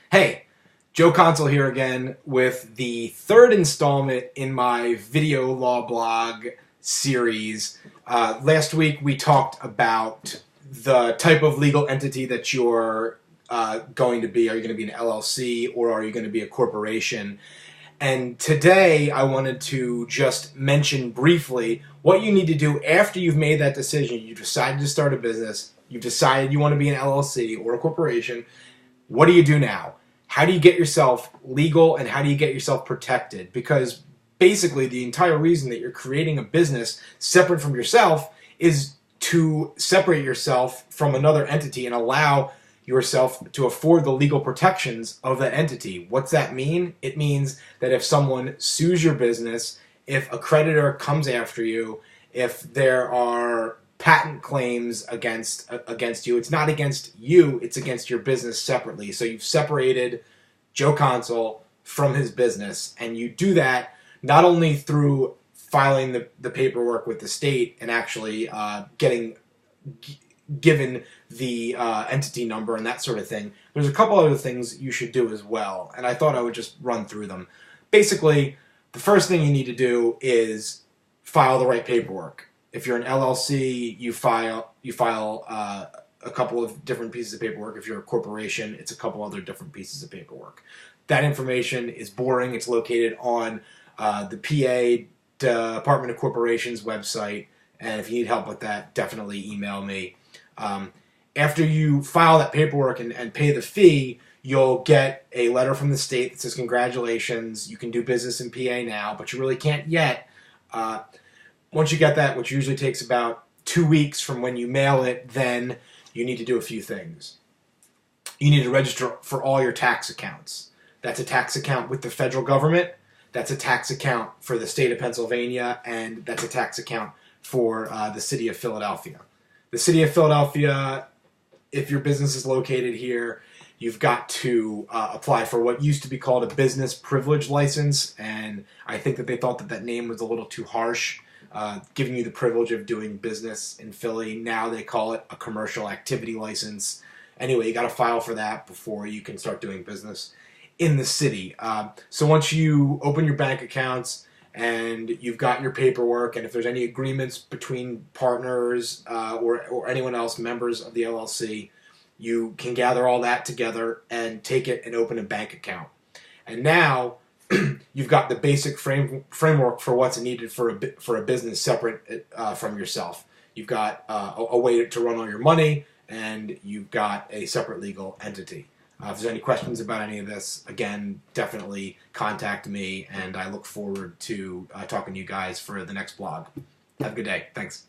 Hey, Joe Consul here again with the third installment in my video law blog series. Last week we talked about the type of legal entity that you're going to be. Are you going to be an LLC or are you going to be a corporation? And today I wanted to just mention briefly what you need to do after you've made that decision. You decided to start a business. You've decided you want to be an LLC or a corporation. What do you do now? How do you get yourself legal and how do you get yourself protected? Because basically the entire reason that you're creating a business separate from yourself is to separate yourself from another entity and allow yourself to afford the legal protections of that entity. What's that mean? It means that if someone sues your business, if a creditor comes after you, if there are patent claims against you, it's not against you, it's against your business separately. So you've separated Joe Consul from his business, and you do that not only through filing the paperwork with the state and actually given the entity number and that sort of thing. There's a couple other things you should do as well, and I thought I would just run through them. Basically, the first thing you need to do is file the right paperwork. If you're an LLC, you file a couple of different pieces of paperwork. If you're a corporation, it's a couple other different pieces of paperwork. That information is boring. It's located on the PA Department of Corporations website, and if you need help with that, definitely email me. After you file that paperwork and pay the fee, you'll get a letter from the state that says, congratulations, you can do business in PA now, but you really can't yet. Once you get that, which usually takes about 2 weeks from when you mail it, then you need to do a few things. You need to register for all your tax accounts. That's a tax account with the federal government, that's a tax account for the state of Pennsylvania, and that's a tax account for the city of Philadelphia. The city of Philadelphia, if your business is located here, you've got to apply for what used to be called a business privilege license, and I think that they thought that that name was a little too harsh. Giving you the privilege of doing business in Philly. Now they call it a commercial activity license. Anyway, you got to file for that before you can start doing business in the city. So once you open your bank accounts and you've got your paperwork, and if there's any agreements between partners or anyone else, members of the LLC, you can gather all that together and take it and open a bank account. And now you've got the basic framework for what's needed for a business separate from yourself. You've got a way to run all your money, and you've got a separate legal entity. If there's any questions about any of this, again, definitely contact me, and I look forward to talking to you guys for the next blog. Have a good day. Thanks.